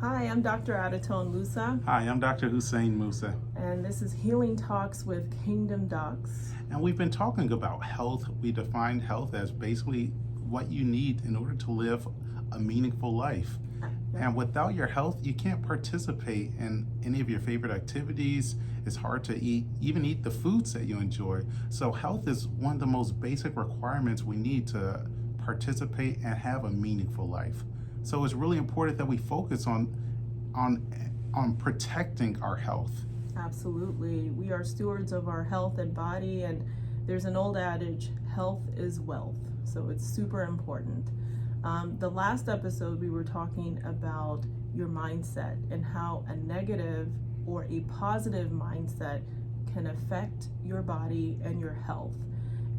Hi, I'm Dr. Adatone Musa, Hi, I'm Dr. Hussein Musa, and this is Healing Talks with Kingdom Docs. and we've been talking about health. We define health as basically what you need in order to live a meaningful life. And without your health, you can't participate in any of your favorite activities. It's hard to even eat the foods that you enjoy. So health is one of the most basic requirements we need to participate and have a meaningful life. So it's really important that we focus on protecting our health. Absolutely. We are stewards of our health and body, and there's an old adage, health is wealth. So it's super important. The last episode, we were talking about your mindset and how a negative or a positive mindset can affect your body and your health.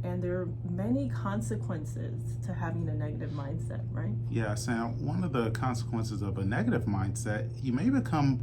And there are many consequences to having a negative mindset, right? Yes, and one of the consequences of a negative mindset, you may become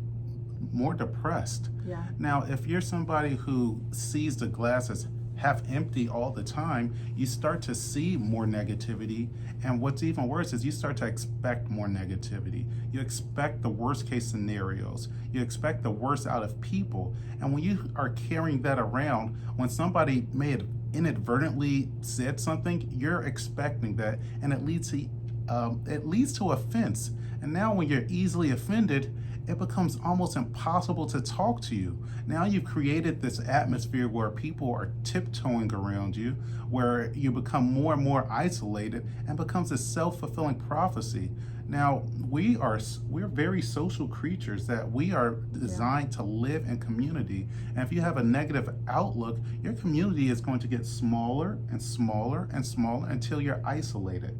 more depressed. Yeah. Now, if you're somebody who sees the glass as half empty all the time, you start to see more negativity. And what's even worse is you start to expect more negativity. You expect the worst case scenarios. You expect the worst out of people. And when you are carrying that around, when somebody may have inadvertently said something, you're expecting that, and it leads to offense. And now when you're easily offended, it becomes almost impossible to talk to you. Now you've created this atmosphere where people are tiptoeing around you, where you become more and more isolated, and becomes a self-fulfilling prophecy. Now we're very social creatures, that we are designed to live in community. And if you have a negative outlook, your community is going to get smaller and smaller and smaller until you're isolated.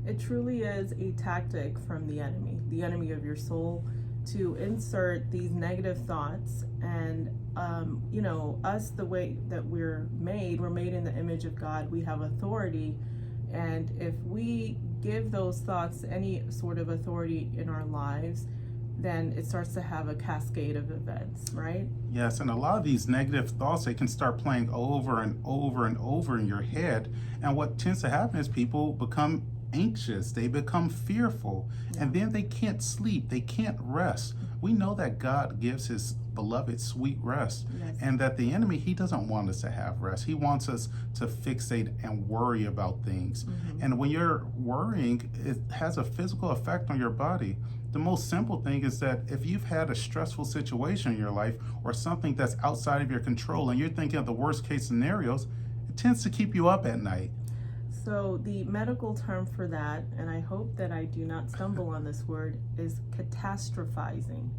It truly is a tactic from the enemy of your soul, to insert these negative thoughts. And us, the way that we're made in the image of God. We have authority, and if we give those thoughts any sort of authority in our lives, then it starts to have a cascade of events, right? Yes, and a lot of these negative thoughts, they can start playing over and over and over in your head. And what tends to happen is people become anxious, they become fearful, and then they can't sleep, they can't rest. We know that God gives his beloved sweet rest, and that the enemy, he doesn't want us to have rest. He wants us to fixate and worry about things. And when you're worrying, it has a physical effect on your body. The most simple thing is that if you've had a stressful situation in your life, or something that's outside of your control, and you're thinking of the worst case scenarios, it tends to keep you up at night. So the medical term for that, and I hope that I do not stumble on this word, is catastrophizing.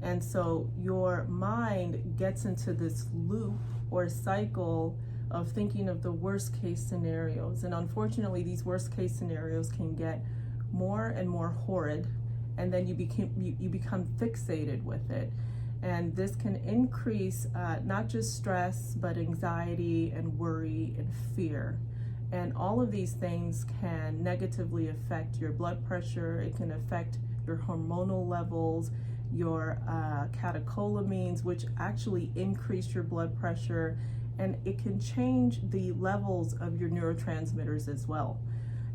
And so your mind gets into this loop or cycle of thinking of the worst case scenarios. And unfortunately, these worst case scenarios can get more and more horrid, and then you become fixated with it. And this can increase not just stress, but anxiety and worry and fear. And all of these things can negatively affect your blood pressure. It can affect your hormonal levels, your catecholamines, which actually increase your blood pressure. And it can change the levels of your neurotransmitters as well.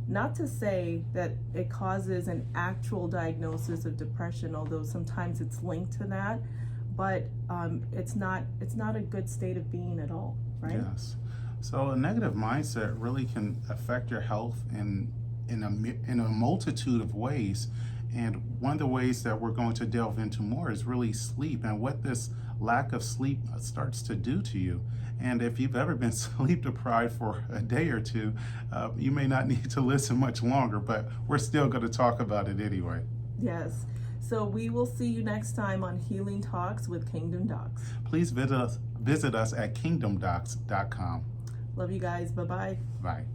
Not to say that it causes an actual diagnosis of depression, although sometimes it's linked to that, but it's not a good state of being at all, right? Yes. So a negative mindset really can affect your health in a multitude of ways. And one of the ways that we're going to delve into more is really sleep, and what this lack of sleep starts to do to you. And if you've ever been sleep deprived for a day or two, you may not need to listen much longer, but we're still going to talk about it anyway. Yes. So we will see you next time on Healing Talks with Kingdom Docs. Please visit us at kingdomdocs.com. Love you guys. Bye-bye. Bye.